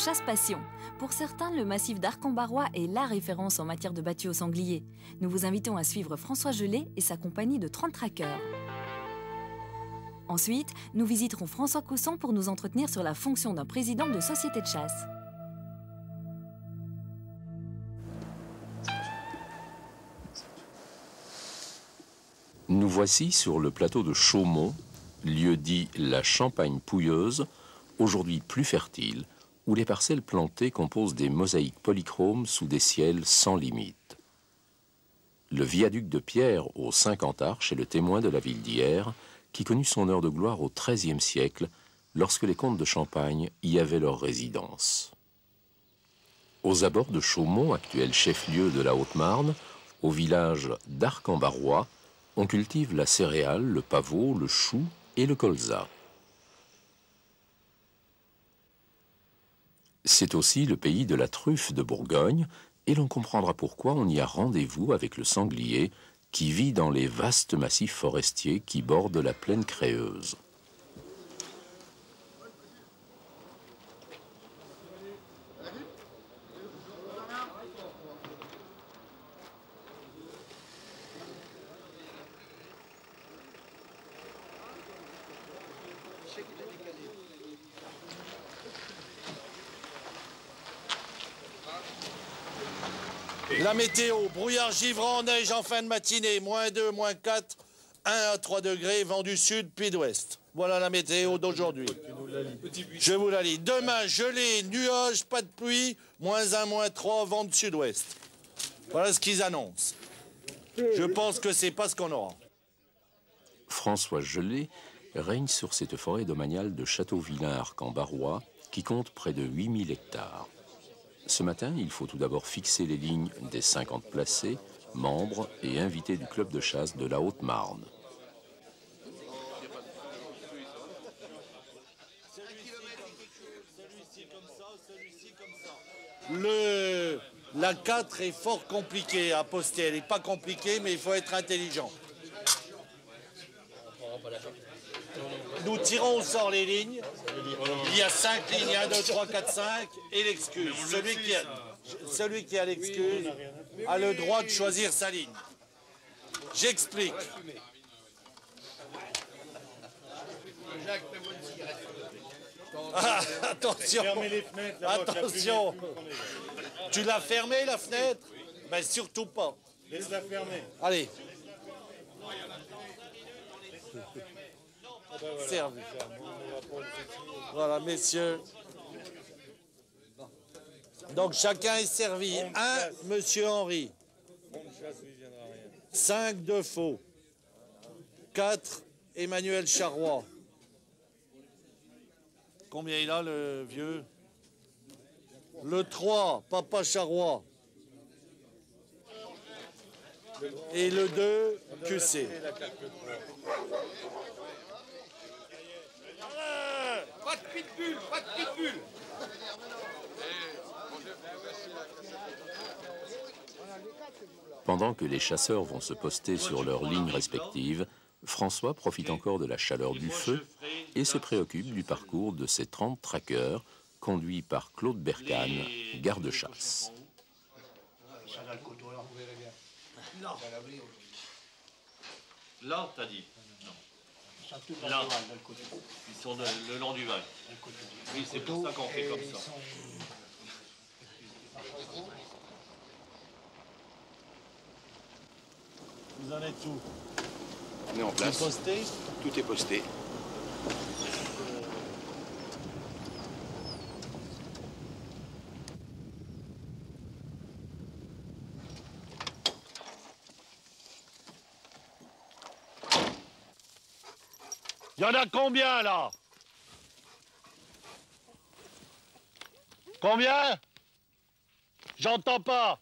chasse-passion. Pour certains, le massif d'Arc-en-Barrois est la référence en matière de battu au sanglier. Nous vous invitons à suivre François Gelé et sa compagnie de 30 traqueurs. Ensuite, nous visiterons François Cosson pour nous entretenir sur la fonction d'un président de société de chasse. Nous voici sur le plateau de Chaumont, lieu dit la Champagne pouilleuse, aujourd'hui plus fertile, où les parcelles plantées composent des mosaïques polychromes sous des ciels sans limite. Le viaduc de pierre aux 50 arches est le témoin de la ville d'hier, qui connut son heure de gloire au XIIIe siècle, lorsque les comtes de Champagne y avaient leur résidence. Aux abords de Chaumont, actuel chef-lieu de la Haute-Marne, au village d'Arc-en-Barrois, on cultive la céréale, le pavot, le chou et le colza. C'est aussi le pays de la truffe de Bourgogne, et l'on comprendra pourquoi on y a rendez-vous avec le sanglier, qui vit dans les vastes massifs forestiers qui bordent la plaine créeuse. La météo, brouillard givrant, neige en fin de matinée, -2, -4, 1 à 3 degrés, vent du sud, puis d'ouest. Voilà la météo d'aujourd'hui. Je vous la lis. Demain, gelée, nuages, pas de pluie, -1, -3, vent du sud-ouest. Voilà ce qu'ils annoncent. Je pense que c'est pas ce qu'on aura. François Gelé règne sur cette forêt domaniale de Châteauvillain-Arc-en-Barrois qui compte près de 8000 hectares. Ce matin, il faut tout d'abord fixer les lignes des 50 placés, membres et invités du club de chasse de la Haute-Marne. La 4 est fort compliquée à poster. Elle n'est pas compliquée, mais il faut être intelligent. Nous tirons au sort les lignes. Il y a 5 lignes, 1, 2, 3, 4, 5, et l'excuse. Celui qui a l'excuse a le droit de choisir sa ligne. J'explique. Ah, attention. Attention. Tu l'as fermée, la fenêtre? Ben surtout pas. Laisse-la fermer. Allez. Servi. Voilà, messieurs. Donc chacun est servi. 1, Monsieur Henri. 5 de faux. 4, Emmanuel Charrois. Combien il a, le vieux? Le 3, Papa Charrois. Et le 2, QC. Pas de pitbull, pas de pitbull. Pendant que les chasseurs vont se poster sur leurs lignes respectives, François profite encore de la chaleur du feu et se préoccupe du parcours de ses 30 traqueurs, conduits par Claude Bercane, garde-chasse. Là, t'as dit? Non. Là, ils sont le long du Val. Oui, c'est pour ça qu'on fait comme ça. Vous en êtes où? On est en place. C'est posté? Tout est posté. Il y en a combien, là? Combien? J'entends pas.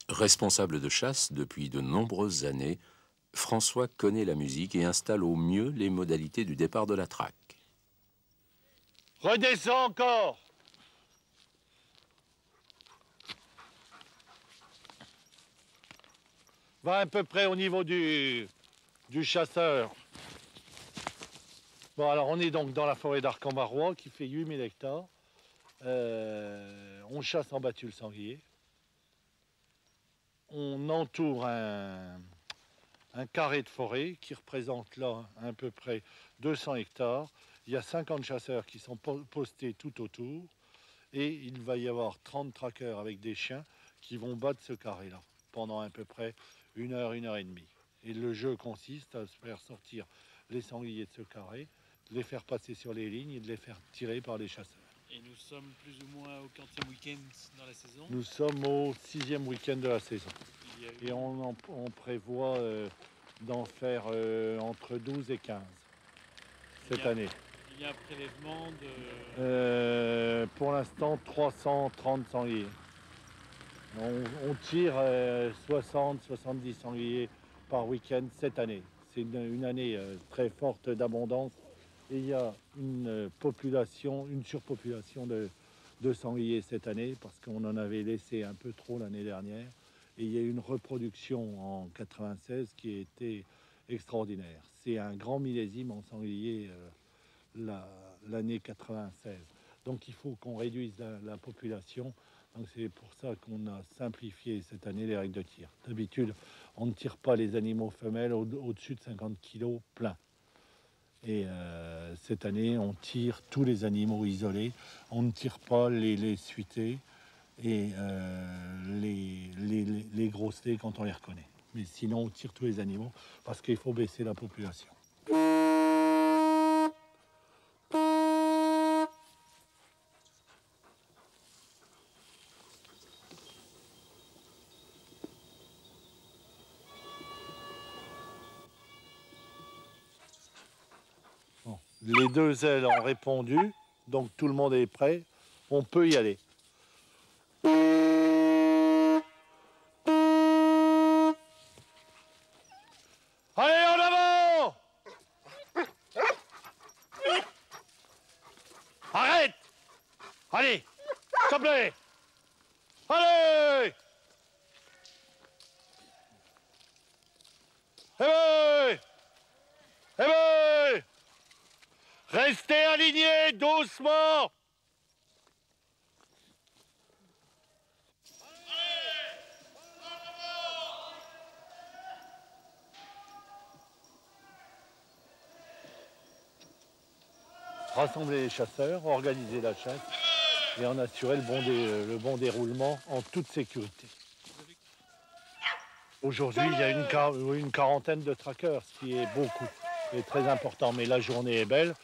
Responsable de chasse depuis de nombreuses années, François connaît la musique et installe au mieux les modalités du départ de la traque. Redescends encore. Va à peu près au niveau du chasseur. Bon, alors on est donc dans la forêt d'Arc-en-Barrois qui fait 8000 hectares. On chasse en battu le sanglier. On entoure un carré de forêt qui représente là à peu près 200 hectares. Il y a 50 chasseurs qui sont postés tout autour. Et il va y avoir 30 traqueurs avec des chiens qui vont battre ce carré-là pendant à peu près 1 heure, 1 heure et demie. Et le jeu consiste à faire sortir les sangliers de ce carré, les faire passer sur les lignes et de les faire tirer par les chasseurs. Et nous sommes plus ou moins au 4e week-end dans la saison. Nous sommes au 6e week-end de la saison. Et on prévoit d'en faire entre 12 et 15 cette année. Il y a un prélèvement de... Pour l'instant, 330 sangliers. On tire 60-70 sangliers par week-end cette année. C'est une année très forte d'abondance. Et il y a une surpopulation de sangliers cette année parce qu'on en avait laissé un peu trop l'année dernière. Et il y a eu une reproduction en 96 qui a été extraordinaire. C'est un grand millésime en sanglier l'année 96. Donc il faut qu'on réduise la population. Donc c'est pour ça qu'on a simplifié cette année les règles de tir. D'habitude, on ne tire pas les animaux femelles au-dessus de 50 kg plein. Et cette année, on tire tous les animaux isolés. On ne tire pas les suités et les grosselets quand on les reconnaît. Mais sinon, on tire tous les animaux parce qu'il faut baisser la population. Les 2 ailes ont répondu, donc tout le monde est prêt. On peut y aller. Allez, en avant! Arrête! Allez, s'il te plaît! Allez! Éveille! Éveille! Restez alignés, doucement! Rassembler les chasseurs, organiser la chasse et en assurer le bon déroulement en toute sécurité. Aujourd'hui, il y a une quarantaine de traqueurs, ce qui est beaucoup et très important. Mais la journée est belle.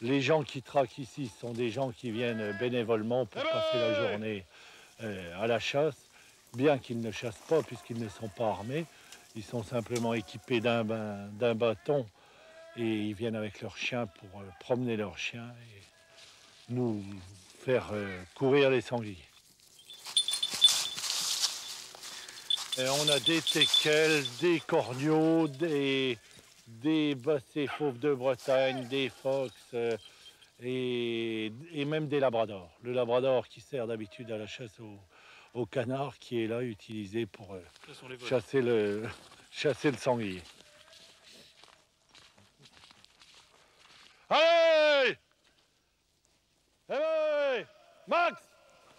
Les gens qui traquent ici sont des gens qui viennent bénévolement pour passer la journée à la chasse, bien qu'ils ne chassent pas puisqu'ils ne sont pas armés. Ils sont simplement équipés d'un bâton et ils viennent avec leurs chiens pour promener leurs chiens et nous faire courir les sangliers. Et on a des teckels, des corneaux, des bassets fauves de Bretagne, des phoques et même des labradors. Le labrador qui sert d'habitude à la chasse au canard qui est là utilisé pour chasser le sanglier. Allez! Allez! Max!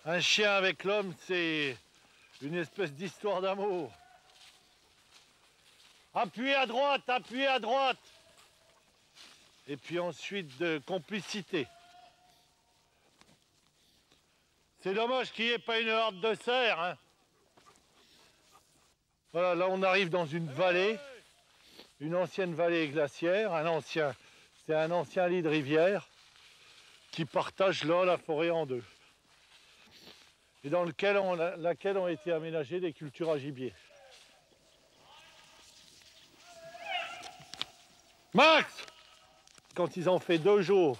Un chien avec l'homme, c'est une espèce d'histoire d'amour. Appuyez à droite, appuyez à droite. Et puis ensuite de complicité. C'est dommage qu'il n'y ait pas une horde de cerfs. Hein. Voilà, là on arrive dans une vallée, une ancienne vallée glaciaire, c'est un ancien lit de rivière qui partage là la forêt en deux. Et dans laquelle ont été aménagées des cultures à gibier. Max! Quand ils ont fait 2 jours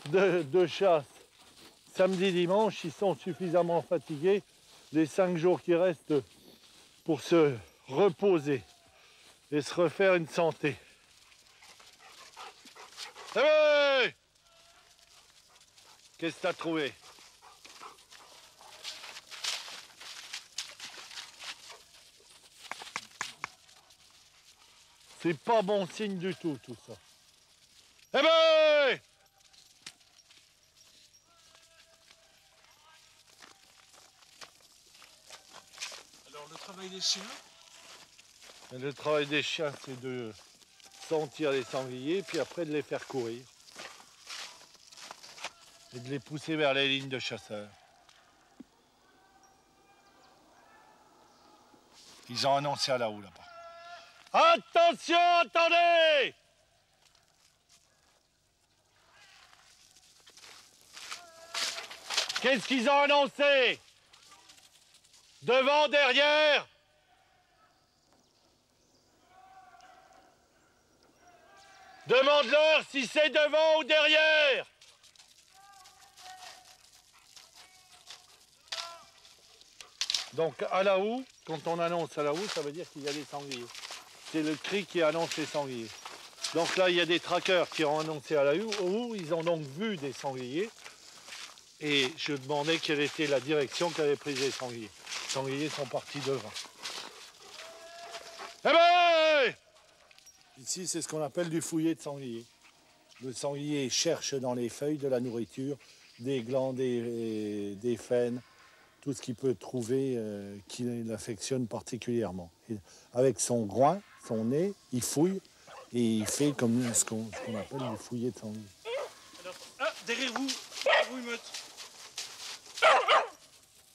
de chasse, samedi, dimanche, ils sont suffisamment fatigués les 5 jours qui restent pour se reposer et se refaire une santé. Hey! Qu'est-ce que tu as trouvé? C'est pas bon signe du tout ça. Eh ben! travail des chiens? Le travail des chiens, c'est de sentir les sangliers, puis après de les faire courir. Et de les pousser vers les lignes de chasseurs. Ils ont annoncé à la houe là-bas. Attention, attendez! Qu'est-ce qu'ils ont annoncé? Devant, derrière? Demande-leur si c'est devant ou derrière. Donc à la houe, quand on annonce à la houe, ça veut dire qu'il y a des sangliers. C'est le cri qui annonce les sangliers. Donc là, il y a des traqueurs qui ont annoncé à la houe, ils ont donc vu des sangliers. Et je demandais quelle était la direction qu'avaient prise les sangliers. Les sangliers sont partis devant. Eh ben! Ici, c'est ce qu'on appelle du fouillé de sanglier. Le sanglier cherche dans les feuilles de la nourriture, des glands, des faines, tout ce qu'il peut trouver qui l'affectionne particulièrement. Et avec son groin, son nez, il fouille et il fait comme ce qu'on appelle du fouillé de sanglier. Alors, derrière vous, une meute.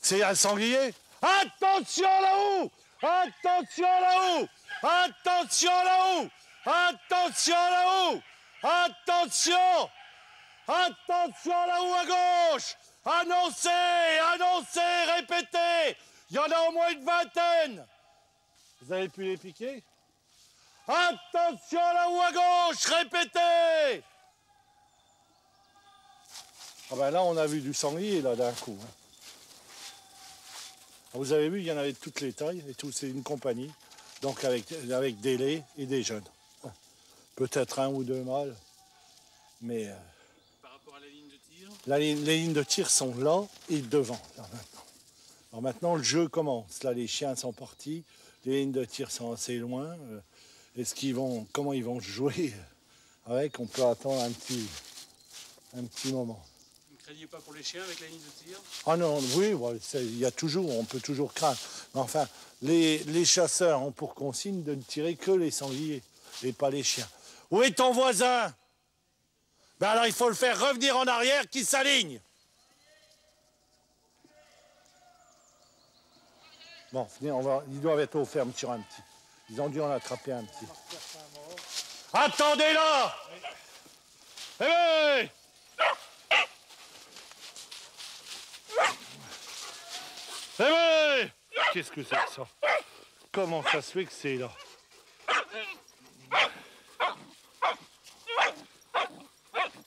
C'est un sanglier? Attention là-haut! Attention là-haut! Attention là-haut! Attention là-haut! Attention! Attention là-haut à gauche! Annoncez! Annoncez! Répétez! Il y en a au moins une vingtaine! Vous avez pu les piquer? Attention là-haut à gauche! Répétez! Ah ben là, on a vu du sanglier là d'un coup. Vous avez vu, il y en avait de toutes les tailles et tout, c'est une compagnie. Donc avec des laits et des jeunes. Peut-être un ou deux mâles. Mais Par rapport à la ligne de tir? les lignes de tir sont là et devant. Là, maintenant. Alors maintenant, le jeu commence. Là, les chiens sont partis. Les lignes de tir sont assez loin. Comment ils vont jouer avec? On peut attendre un petit moment. Vous ne craignez pas pour les chiens avec la ligne de tir? Ah non, oui, on peut toujours craindre. Mais enfin, les chasseurs ont pour consigne de ne tirer que les sangliers et pas les chiens. Où est ton voisin? Ben alors il faut le faire revenir en arrière, qu'il s'aligne. Bon, ils doivent être au ferme sur un petit. Ils ont dû en attraper un petit. Attendez là! Hey! Qu'est-ce que c'est que ça? Comment ça se fait que c'est là?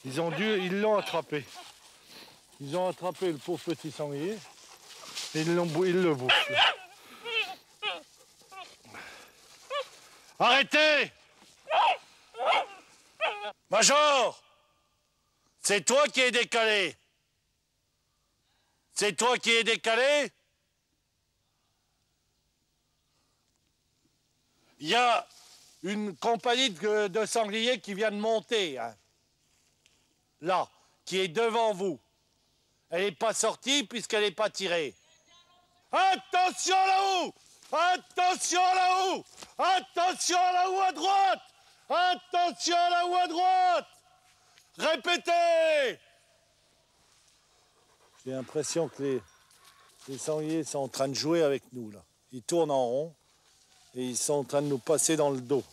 Ils l'ont attrapé. Ils ont attrapé le pauvre petit sanglier et ils le bouffent. Arrêtez! Major! C'est toi qui es décalé. C'est toi qui es décalé? Il y a une compagnie de sangliers qui vient de monter, hein, là, qui est devant vous. Elle n'est pas sortie puisqu'elle n'est pas tirée. Attention là-haut! Attention là-haut! Attention là-haut à droite! Attention là-haut à droite! Répétez! J'ai l'impression que les sangliers sont en train de jouer avec nous, là. Ils tournent en rond et ils sont en train de nous passer dans le dos.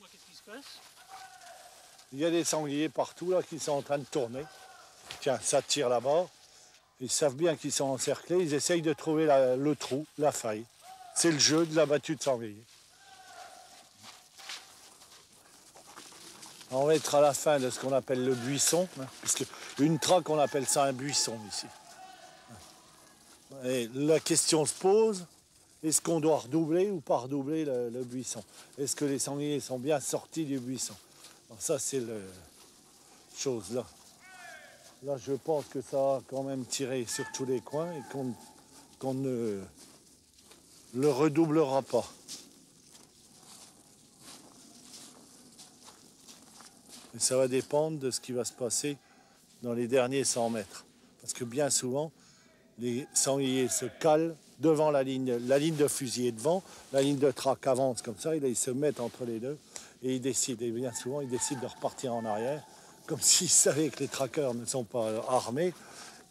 Qu'est-ce qui se passe? Il y a des sangliers partout là qui sont en train de tourner. Tiens, ça tire là-bas. Ils savent bien qu'ils sont encerclés. Ils essayent de trouver le trou, la faille. C'est le jeu de la battue de sanglier. On va être à la fin de ce qu'on appelle le buisson, hein, puisque une traque, on appelle ça un buisson ici. Et la question se pose, est-ce qu'on doit redoubler ou pas redoubler le buisson? Est-ce que les sangliers sont bien sortis du buisson? Alors ça, c'est la chose là. Là, je pense que ça a quand même tiré sur tous les coins et qu'on ne le redoublera pas. Mais ça va dépendre de ce qui va se passer dans les derniers 100 mètres. Parce que bien souvent, les sangliers se calent devant la ligne de fusil est devant, la ligne de traque avance comme ça, et là, ils se mettent entre les deux et ils décident, et bien souvent, ils décident de repartir en arrière, comme s'ils savaient que les traqueurs ne sont pas armés,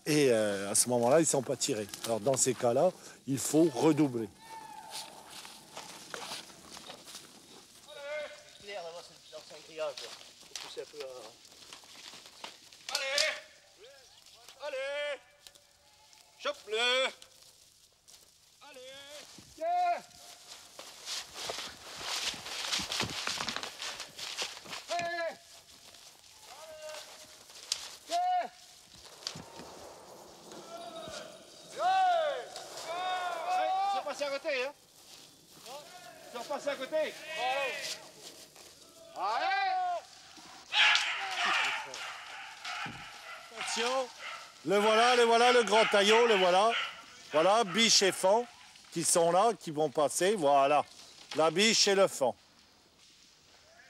et à ce moment-là, ils ne sont pas tirés. Alors dans ces cas-là, il faut redoubler. Allez, chope-le. Allez, tiens. Passer à côté, hein? Tu vas passer à côté? Allez! Attention, le voilà, le grand taillot, le voilà. Voilà, biche et fan qui sont là, qui vont passer, voilà. La biche et le fan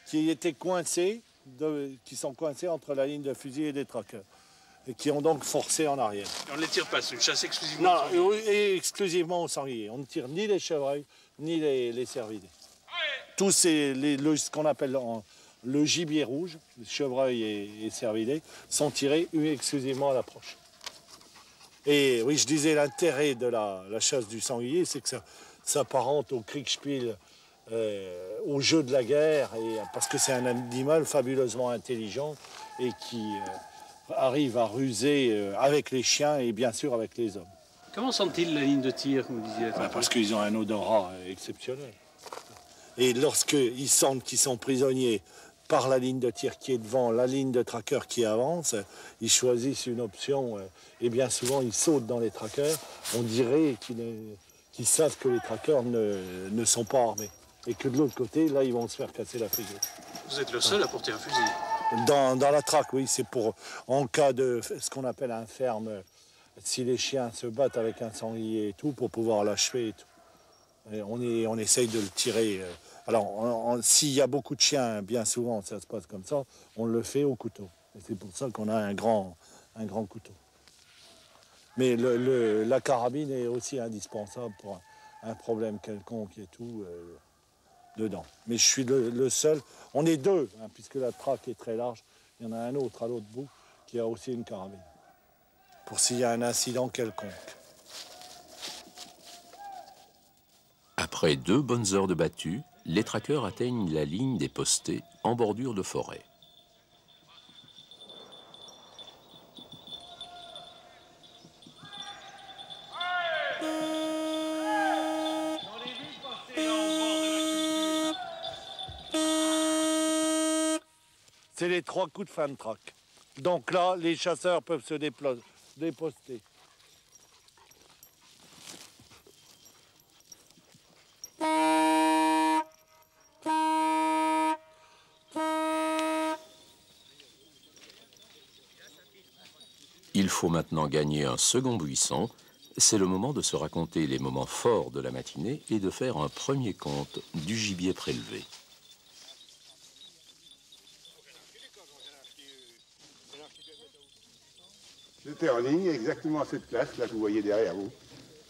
qui étaient coincés, qui sont coincés entre la ligne de fusil et des traqueurs. Et qui ont donc forcé en arrière. On ne les tire pas, c'est une chasse exclusivement. Non, et exclusivement aux sangliers. On ne tire ni les chevreuils, ni les cervidés. Tous ce qu'on appelle le gibier rouge, les chevreuils et cervidés, sont tirés exclusivement à l'approche. Et oui, je disais, l'intérêt de la chasse du sanglier, c'est que ça s'apparente au Kriegspiel, au jeu de la guerre, parce que c'est un animal fabuleusement intelligent et qui arrive à ruser avec les chiens et bien sûr avec les hommes. Comment sentent-ils la ligne de tir, comme vous disiez? Parce qu'ils ont un odorat exceptionnel. Et lorsqu'ils sentent qu'ils sont prisonniers par la ligne de tir qui est devant, la ligne de traqueurs qui avance, ils choisissent une option et bien souvent ils sautent dans les traqueurs. On dirait qu'ils savent que les traqueurs ne sont pas armés et que de l'autre côté, là, ils vont se faire casser la figure. Vous êtes le seul à porter un fusil? Dans la traque, oui, c'est pour, en cas de ce qu'on appelle un ferme, si les chiens se battent avec un sanglier et tout, pour pouvoir l'achever et tout. Et on essaye de le tirer. Alors, s'il y a beaucoup de chiens, bien souvent, ça se passe comme ça, on le fait au couteau. Et c'est pour ça qu'on a un grand couteau. Mais la carabine est aussi indispensable pour un problème quelconque et tout. Dedans. Mais je suis le seul. On est deux, hein, puisque la traque est très large. Il y en a un autre à l'autre bout qui a aussi une carabine. Pour s'il y a un incident quelconque. Après 2 bonnes heures de battue, les traqueurs atteignent la ligne des postés en bordure de forêt. C'est les 3 coups de fin de traque. Donc là, les chasseurs peuvent se déposter. Il faut maintenant gagner un second buisson. C'est le moment de se raconter les moments forts de la matinée et de faire un premier compte du gibier prélevé. J'étais en ligne exactement à cette place, là que vous voyez derrière vous.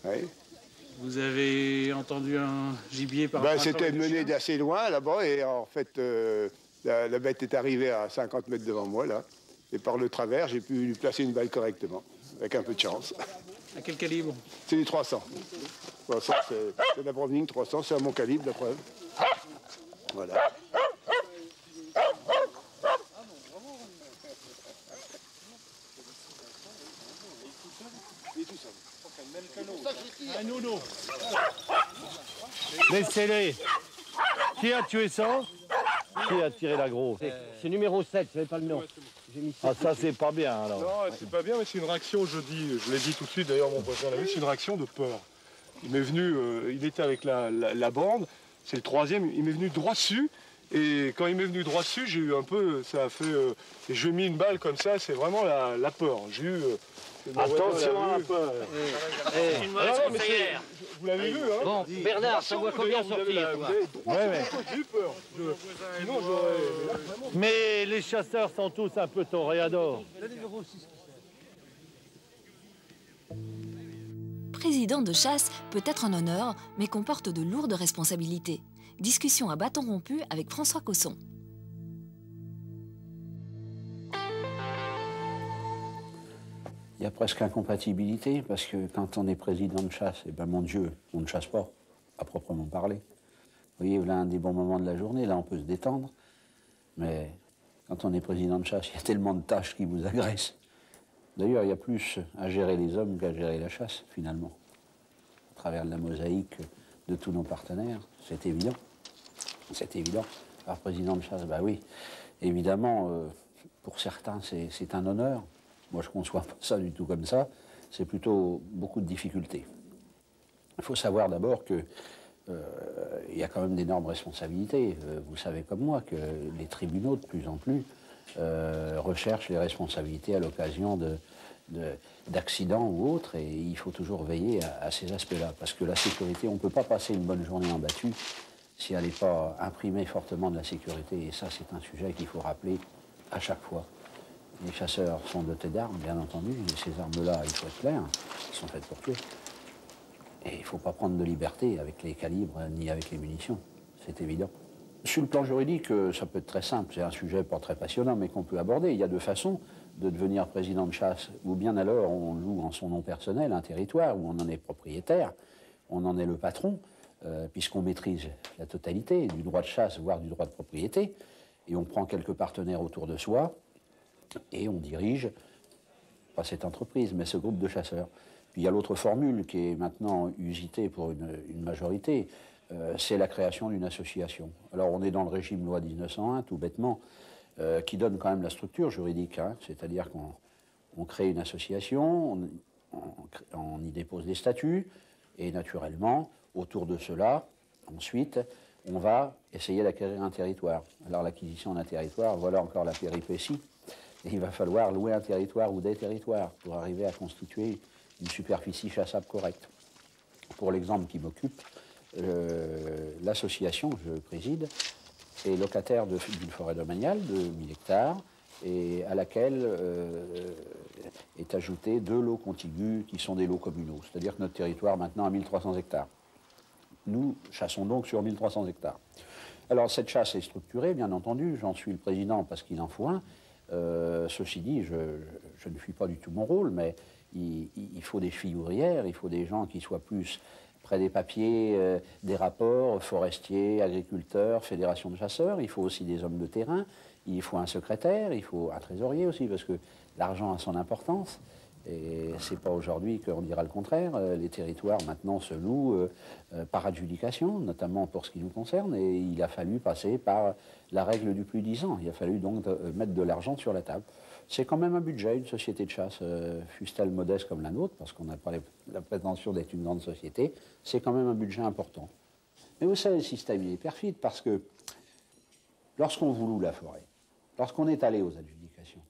Ouais. Vous avez entendu un gibier par C'était mené d'assez loin là-bas et en fait la bête est arrivée à 50 mètres devant moi là. Et par le travers, j'ai pu lui placer une balle correctement, avec un peu de chance. À quel calibre? C'est du 300. 300, c'est la Browning 300, c'est à mon calibre, la preuve. Voilà. Un nounou. Laissez-les. Qui a tué ça? Qui a tiré la grosse? C'est numéro 7, je n'avais pas le nom. Ah, ça, c'est pas bien, alors. Non, c'est pas bien, mais c'est une réaction, je l'ai dit tout de suite, d'ailleurs, mon voisin l'a vu, c'est une réaction de peur. Il m'est venu, il était avec la bande, c'est le 3e, il m'est venu droit dessus, Et quand il m'est venu droit dessus, j'ai eu un peu, ça a fait, et je lui ai mis une balle comme ça, c'est vraiment la peur. J'ai eu... Attention à la peur. C'est une mauvaise conseillère. Vous l'avez vu, hein? Bon, Bernard, ça voit combien sortir, toi? J'ai eu peur. Sinon, j'aurais... Mais les chasseurs sont tous un peu toréadors. Président de chasse peut être un honneur, mais comporte de lourdes responsabilités. Discussion à bâton rompu avec François Cosson. Il y a presque incompatibilité, parce que quand on est président de chasse, eh ben mon Dieu, on ne chasse pas, à proprement parler. Vous voyez, là, un des bons moments de la journée, là, on peut se détendre. Mais quand on est président de chasse, il y a tellement de tâches qui vous agressent. D'ailleurs, il y a plus à gérer les hommes qu'à gérer la chasse, finalement. À travers la mosaïque de tous nos partenaires, c'est évident. C'est évident. Alors, président de chasse, bah oui, évidemment, pour certains, c'est un honneur. Moi, je ne conçois pas ça du tout comme ça. C'est plutôt beaucoup de difficultés. Il faut savoir d'abord qu'il y a quand même d'énormes responsabilités. Vous savez comme moi que les tribunaux, de plus en plus, recherchent les responsabilités à l'occasion d'accidents ou autres. Et il faut toujours veiller à ces aspects-là. Parce que la sécurité, on ne peut pas passer une bonne journée en battue si elle n'est pas imprimée fortement de la sécurité. Et ça, c'est un sujet qu'il faut rappeler à chaque fois. Les chasseurs sont dotés d'armes, bien entendu, et ces armes-là, il faut être clair, elles sont faites pour tuer. Et il ne faut pas prendre de liberté avec les calibres ni avec les munitions, c'est évident. Sur le plan juridique, ça peut être très simple, c'est un sujet pas très passionnant, mais qu'on peut aborder. Il y a deux façons de devenir président de chasse, ou bien alors on loue en son nom personnel un territoire où on en est propriétaire, on en est le patron, puisqu'on maîtrise la totalité du droit de chasse, voire du droit de propriété, et on prend quelques partenaires autour de soi, et on dirige, pas cette entreprise, mais ce groupe de chasseurs. Puis il y a l'autre formule qui est maintenant usitée pour une majorité, c'est la création d'une association. Alors on est dans le régime loi 1901, tout bêtement, qui donne quand même la structure juridique, hein, c'est-à-dire qu'on crée une association, on y dépose des statuts, et naturellement, autour de cela, ensuite, on va essayer d'acquérir un territoire. Alors l'acquisition d'un territoire, voilà encore la péripétie. Et il va falloir louer un territoire ou des territoires pour arriver à constituer une superficie chassable correcte. Pour l'exemple qui m'occupe, l'association que je préside est locataire d'une forêt domaniale de 1000 hectares et à laquelle est ajouté 2 lots contigus qui sont des lots communaux. C'est-à-dire que notre territoire maintenant a 1300 hectares. Nous chassons donc sur 1300 hectares. Alors cette chasse est structurée, bien entendu, j'en suis le président parce qu'il en faut un. Ceci dit, je ne fuis pas du tout mon rôle, mais il faut des chevilles ouvrières, il faut des gens qui soient plus près des papiers, des rapports, forestiers, agriculteurs, fédération de chasseurs. Il faut aussi des hommes de terrain, il faut un secrétaire, il faut un trésorier aussi, parce que l'argent a son importance. Et c'est pas aujourd'hui qu'on dira le contraire. Les territoires maintenant se louent par adjudication, notamment pour ce qui nous concerne, et il a fallu passer par la règle du plus 10 ans. Il a fallu donc mettre de l'argent sur la table. C'est quand même un budget, une société de chasse, fût-elle modeste comme la nôtre, parce qu'on n'a pas la prétention d'être une grande société, c'est quand même un budget important. Mais vous savez, le système il est perfide, parce que lorsqu'on vous loue la forêt, lorsqu'on est allé aux adjudications,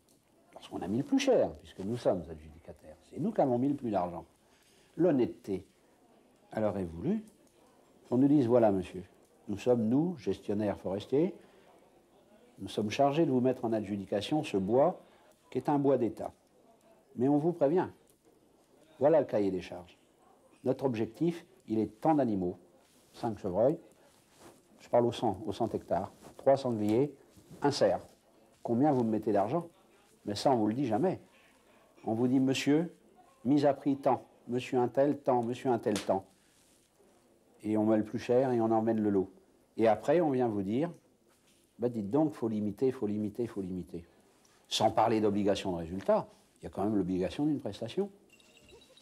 lorsqu'on a mis le plus cher, puisque nous sommes adjudicataires, c'est nous qui avons mis le plus d'argent. L'honnêteté, elle aurait voulu qu'on nous dise, voilà monsieur, nous sommes, nous, gestionnaires forestiers, nous sommes chargés de vous mettre en adjudication ce bois qui est un bois d'État. Mais on vous prévient, voilà le cahier des charges. Notre objectif, il est tant d'animaux, 5 chevreuils, je parle au 100 hectares, 3 sangliers, un cerf. Combien vous me mettez d'argent? Mais ça, on ne vous le dit jamais. On vous dit, monsieur, mise à prix tant, monsieur un tel tant, monsieur un tel tant. Et on met le plus cher et on emmène le lot. Et après, on vient vous dire, bah dites donc, il faut limiter, il faut limiter, il faut limiter. Sans parler d'obligation de résultat, il y a quand même l'obligation d'une prestation.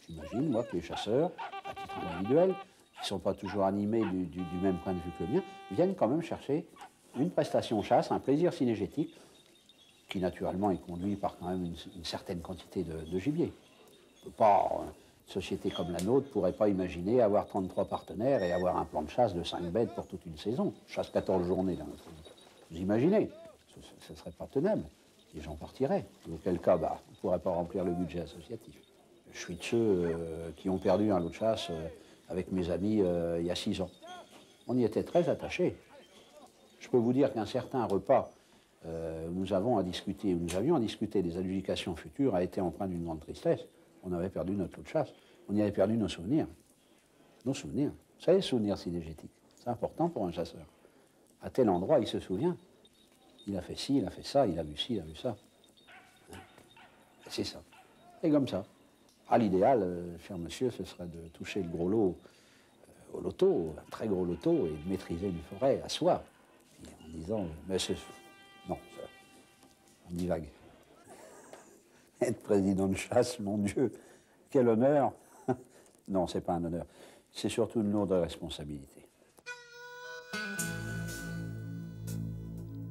J'imagine, moi, que les chasseurs, à titre individuel, qui ne sont pas toujours animés du même point de vue que le mien, viennent quand même chercher une prestation chasse, un plaisir synégétique, qui naturellement est conduit par quand même une certaine quantité de gibier. Une société comme la nôtre ne pourrait pas imaginer avoir 33 partenaires et avoir un plan de chasse de 5 bêtes pour toute une saison. Je chasse 14 journées dans notre vie. Vous imaginez, ce ne serait pas tenable. Les gens partiraient. Auquel cas, bah, on ne pourrait pas remplir le budget associatif. Je suis de ceux qui ont perdu un lot de chasse avec mes amis il y a 6 ans. On y était très attachés. Je peux vous dire qu'un certain repas nous avions à discuter des adjudications futures a été empreint d'une grande tristesse. On avait perdu notre lot de chasse. On y avait perdu nos souvenirs. Nos souvenirs. Vous savez, souvenirs synégétiques. C'est important pour un chasseur. À tel endroit, il se souvient. Il a fait ci, il a fait ça, il a vu ci, il a vu ça. C'est ça. Et comme ça. À l'idéal, cher monsieur, ce serait de toucher le gros lot au loto, un très gros loto, et de maîtriser une forêt à soi. En disant, mais c'est... Non, on divague. Être président de chasse, mon Dieu, quel honneur. Non, c'est pas un honneur. C'est surtout une lourde responsabilité.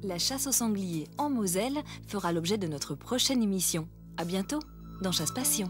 La chasse au sanglier en Moselle fera l'objet de notre prochaine émission. À bientôt dans Chasse Passion.